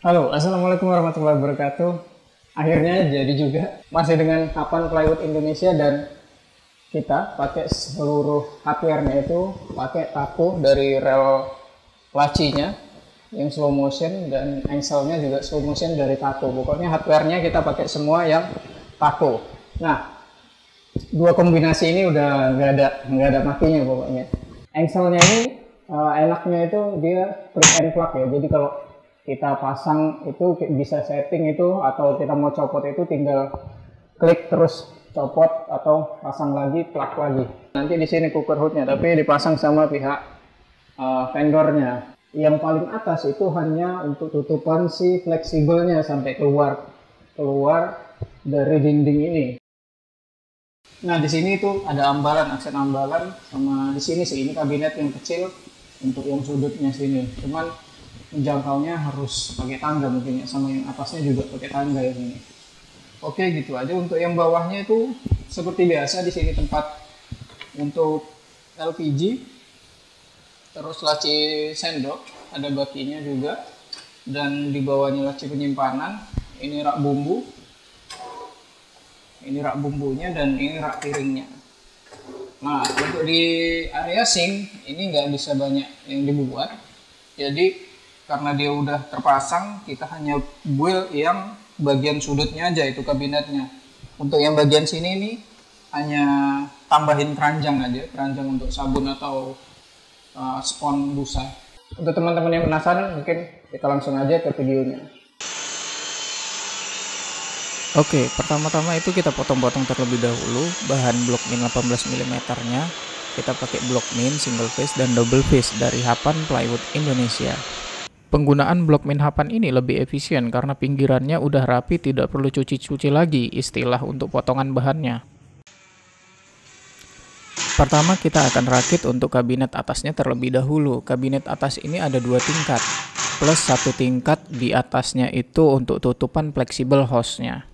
Halo, Assalamualaikum warahmatullahi wabarakatuh. Akhirnya jadi juga masih dengan Hapan Plywood Indonesia, dan kita pakai seluruh hardware-nya itu pakai taku dari rel lacinya yang slow motion, dan engselnya juga slow motion dari taku. Pokoknya hardware-nya kita pakai semua yang taku. Nah, dua kombinasi ini udah nggak ada matinya pokoknya. Engselnya ini enaknya itu dia plug and plug ya. Jadi kalau kita pasang itu bisa setting itu, atau kita mau copot itu tinggal klik terus copot atau pasang lagi, plug lagi. Nanti di sini cooker hoodnya, tapi dipasang sama pihak vendornya. Yang paling atas itu hanya untuk tutupan si fleksibelnya sampai keluar dari dinding ini. Nah, di sini itu ada ambalan, aksen ambalan, sama di sini sih ini kabinet yang kecil untuk yang sudutnya sini. Cuman menjangkaunya harus pakai tangga mungkin ya, sama yang atasnya juga pakai tangga ya ini. Oke, gitu aja. Untuk yang bawahnya itu seperti biasa, di sini tempat untuk LPG, terus laci sendok, ada bakinya juga, dan di bawahnya laci penyimpanan. Ini rak bumbu, ini rak bumbunya, dan ini rak piringnya. Nah, untuk di area sink ini nggak bisa banyak yang dibuat, jadi karena dia udah terpasang, kita hanya build yang bagian sudutnya aja, itu kabinetnya. Untuk yang bagian sini nih hanya tambahin keranjang aja, keranjang untuk sabun atau spons busa. Untuk teman-teman yang penasaran, mungkin kita langsung aja ke videonya. Oke, pertama-tama itu kita potong-potong terlebih dahulu bahan blok min 18 mm nya. Kita pakai blok min single phase dan double phase dari Hapan Plywood Indonesia. Penggunaan blok min Hapan ini lebih efisien karena pinggirannya udah rapi, tidak perlu cuci-cuci lagi, istilah untuk potongan bahannya. Pertama kita akan rakit untuk kabinet atasnya terlebih dahulu. Kabinet atas ini ada 2 tingkat, plus 1 tingkat di atasnya itu untuk tutupan fleksibel hostnya.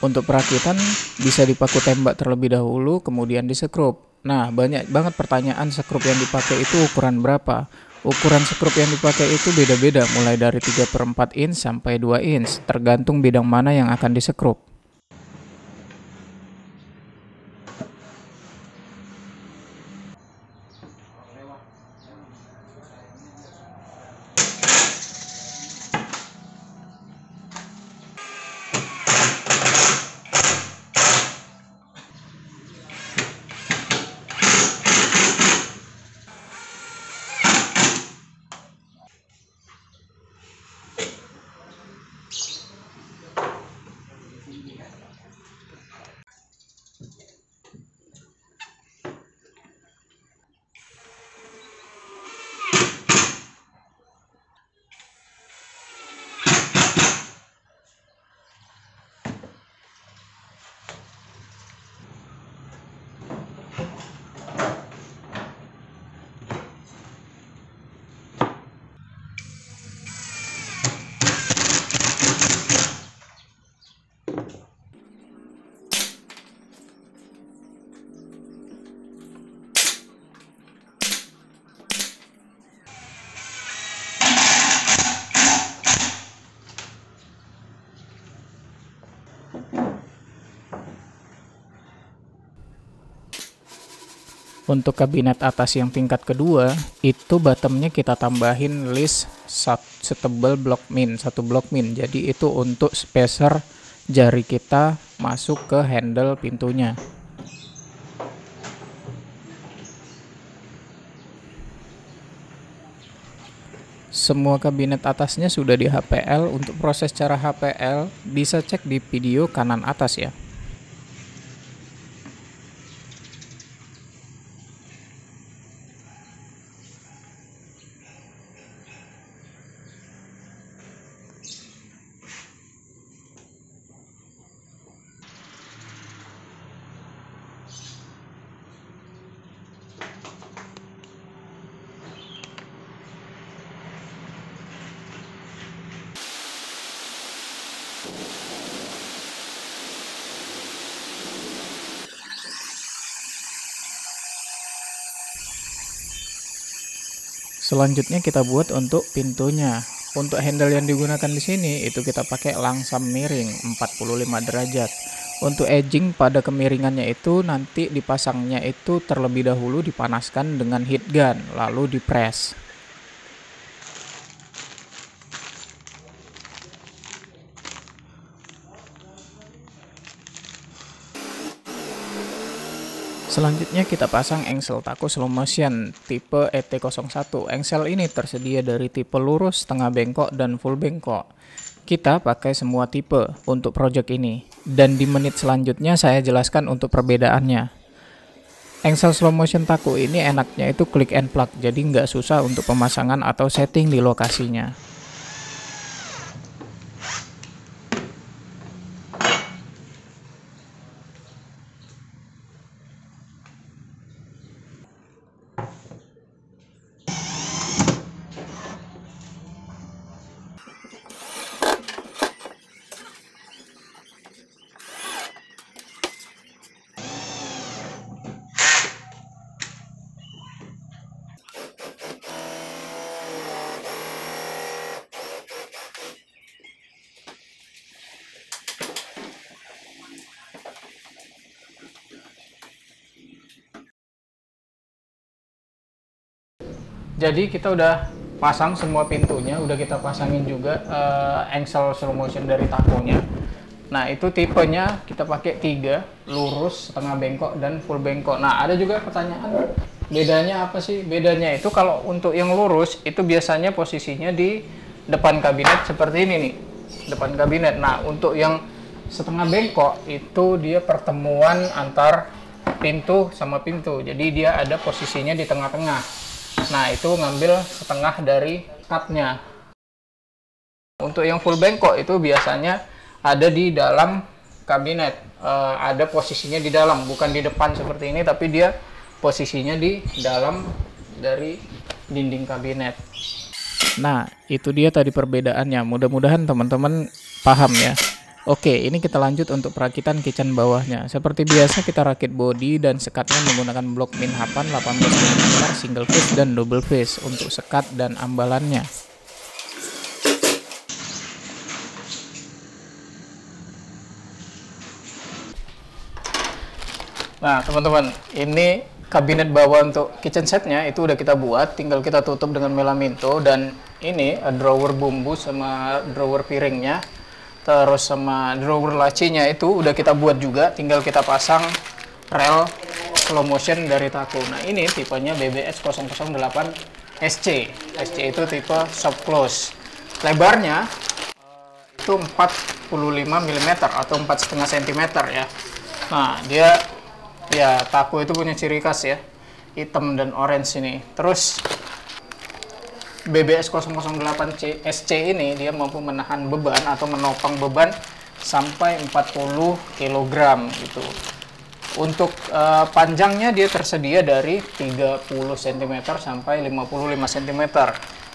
Untuk perakitan bisa dipaku tembak terlebih dahulu, kemudian disekrup. Nah, banyak banget pertanyaan sekrup yang dipakai itu ukuran berapa. Ukuran sekrup yang dipakai itu beda-beda, mulai dari 3/4 inch sampai 2 inch, tergantung bidang mana yang akan disekrup. Untuk kabinet atas yang tingkat kedua, itu bottomnya kita tambahin list setebal blok min, 1 blok min. Jadi itu untuk spacer jari kita masuk ke handle pintunya. Semua kabinet atasnya sudah di HPL. Untuk proses cara HPL bisa cek di video kanan atas ya. Selanjutnya kita buat untuk pintunya. Untuk handle yang digunakan di sini itu kita pakai langsam miring 45 derajat. Untuk edging pada kemiringannya itu nanti dipasangnya itu terlebih dahulu dipanaskan dengan heat gun lalu dipres. Selanjutnya kita pasang engsel taku slow motion tipe ET01. Engsel ini tersedia dari tipe lurus, setengah bengkok, dan full bengkok. Kita pakai semua tipe untuk project ini. Dan di menit selanjutnya saya jelaskan untuk perbedaannya. Engsel slow motion taku ini enaknya itu click and plug, jadi nggak susah untuk pemasangan atau setting di lokasinya. Jadi kita udah pasang semua pintunya, udah kita pasangin juga engsel slow motion dari takonya. Nah itu tipenya kita pakai 3, lurus, setengah bengkok, dan full bengkok. Nah ada juga pertanyaan, bedanya apa sih? Bedanya itu kalau untuk yang lurus itu biasanya posisinya di depan kabinet seperti ini nih, depan kabinet. Nah untuk yang setengah bengkok itu dia pertemuan antar pintu sama pintu, jadi dia ada posisinya di tengah-tengah. Nah itu ngambil setengah dari cutnya. Untuk yang full bengkok itu biasanya ada di dalam kabinet, ada posisinya di dalam, bukan di depan seperti ini, tapi dia posisinya di dalam dari dinding kabinet. Nah itu dia tadi perbedaannya, mudah-mudahan teman-teman paham ya. Oke, ini kita lanjut untuk perakitan kitchen bawahnya. Seperti biasa kita rakit bodi dan sekatnya menggunakan blok min Hapan 18 mm single face dan double face untuk sekat dan ambalannya. Nah teman-teman, ini kabinet bawah untuk kitchen setnya itu udah kita buat, tinggal kita tutup dengan melaminto. Dan ini drawer bumbu sama drawer piringnya, terus sama drawer lacinya itu udah kita buat juga, tinggal kita pasang rel slow motion dari Taco. Nah ini tipenya BBS 008 SC. SC itu tipe soft close. Lebarnya itu 45 mm atau 4,5 cm ya. Nah dia ya Taco itu punya ciri khas ya, hitam dan orange ini. Terus BBS 008 SC ini dia mampu menahan beban atau menopang beban sampai 40 kg gitu. Untuk panjangnya dia tersedia dari 30 cm sampai 55 cm.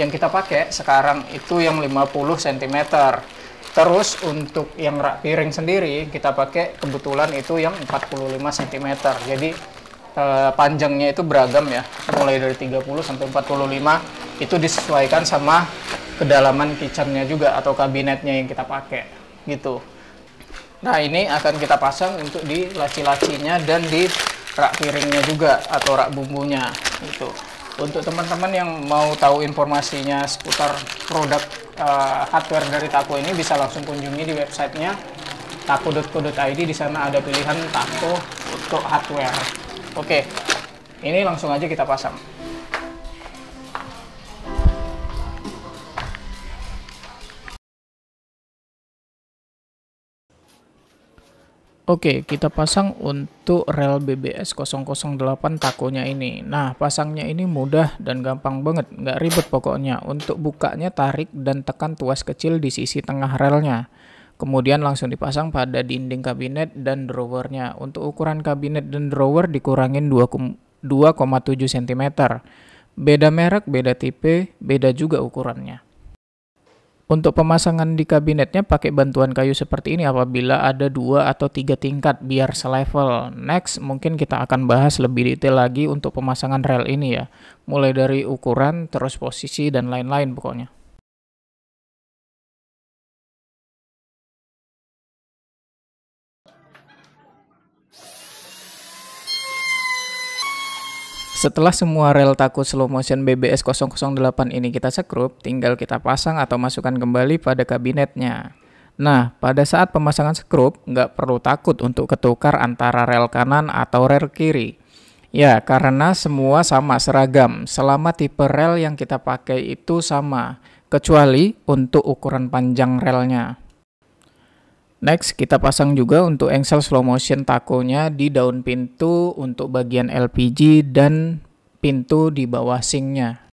Yang kita pakai sekarang itu yang 50 cm. Terus untuk yang rak piring sendiri kita pakai kebetulan itu yang 45 cm. Jadi panjangnya itu beragam ya, mulai dari 30 sampai 45. Itu disesuaikan sama kedalaman kitchennya juga atau kabinetnya yang kita pakai gitu. Nah ini akan kita pasang untuk di laci-lacinya dan di rak piringnya juga atau rak bumbunya gitu. Untuk teman-teman yang mau tahu informasinya seputar produk hardware dari Taco ini bisa langsung kunjungi di websitenya taco.co.id. Di sana ada pilihan Taco untuk hardware. Oke, ini langsung aja kita pasang. Oke, kita pasang untuk rel BBS 008 Takonya ini. Nah, pasangnya ini mudah dan gampang banget, nggak ribet pokoknya. Untuk bukanya tarik dan tekan tuas kecil di sisi tengah relnya. Kemudian langsung dipasang pada dinding kabinet dan drawernya. Untuk ukuran kabinet dan drawer dikurangin 2,7 cm. Beda merek, beda tipe, beda juga ukurannya. Untuk pemasangan di kabinetnya pakai bantuan kayu seperti ini apabila ada 2 atau 3 tingkat biar selevel. Next, mungkin kita akan bahas lebih detail lagi untuk pemasangan rel ini ya. Mulai dari ukuran, terus posisi, dan lain-lain pokoknya. Setelah semua rel taku slow motion BBS 008 ini kita sekrup, tinggal kita pasang atau masukkan kembali pada kabinetnya. Nah, pada saat pemasangan sekrup, nggak perlu takut untuk ketukar antara rel kanan atau rel kiri. Ya, karena semua sama seragam, selama tipe rel yang kita pakai itu sama, kecuali untuk ukuran panjang relnya. Next, kita pasang juga untuk engsel slow motion takonya di daun pintu untuk bagian LPG dan pintu di bawah singnya.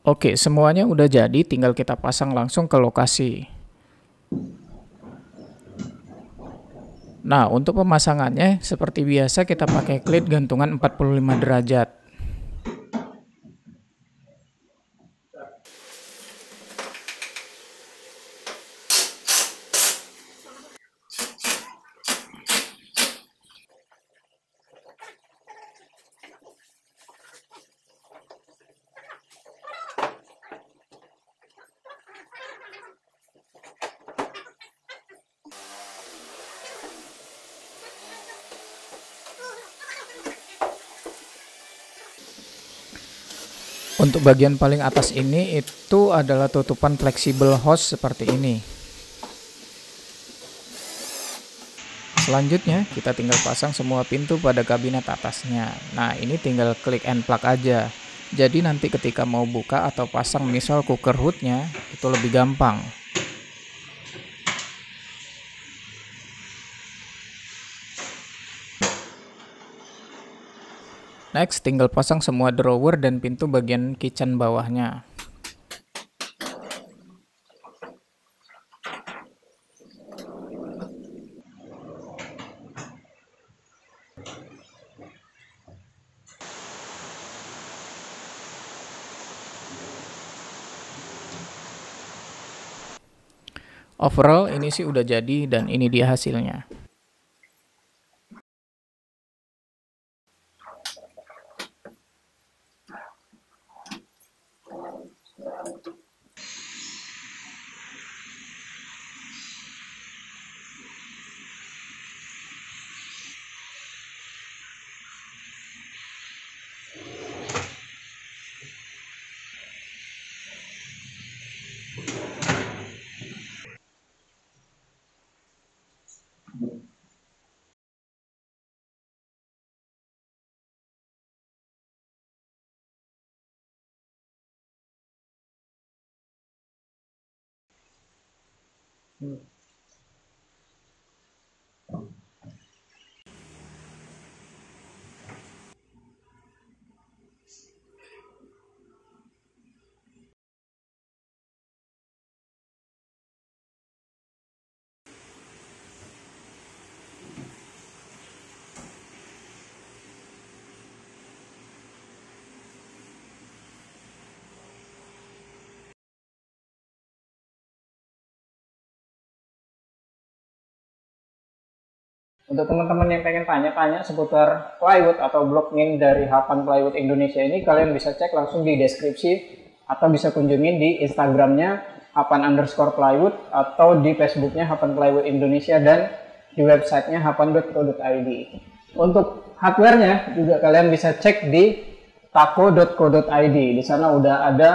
Oke, semuanya udah jadi, tinggal kita pasang langsung ke lokasi. Nah, untuk pemasangannya seperti biasa kita pakai klit gantungan 45 derajat. Untuk bagian paling atas ini itu adalah tutupan fleksibel hose seperti ini. Selanjutnya kita tinggal pasang semua pintu pada kabinet atasnya. Nah, ini tinggal klik and plug aja. Jadi nanti ketika mau buka atau pasang misal cooker hoodnya itu lebih gampang. Next, tinggal pasang semua drawer dan pintu bagian kitchen bawahnya. Overall ini sih udah jadi dan ini dia hasilnya. Untuk teman-teman yang pengen tanya-tanya seputar plywood atau block min dari Hapan Plywood Indonesia ini, kalian bisa cek langsung di deskripsi atau bisa kunjungin di Instagramnya hapan_plywood atau di Facebooknya Hapan Plywood Indonesia dan di websitenya hapan.co.id. Untuk hardwarenya juga kalian bisa cek di tako.co.id. Di sana udah ada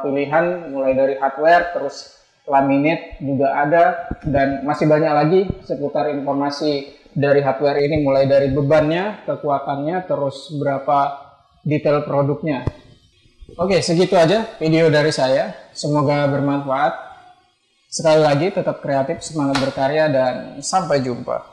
pilihan mulai dari hardware, terus laminate juga ada, dan masih banyak lagi seputar informasi dari hardware ini, mulai dari bebannya, kekuatannya, terus berapa detail produknya. Oke, segitu aja video dari saya. Semoga bermanfaat. Sekali lagi tetap kreatif, semangat berkarya, dan sampai jumpa.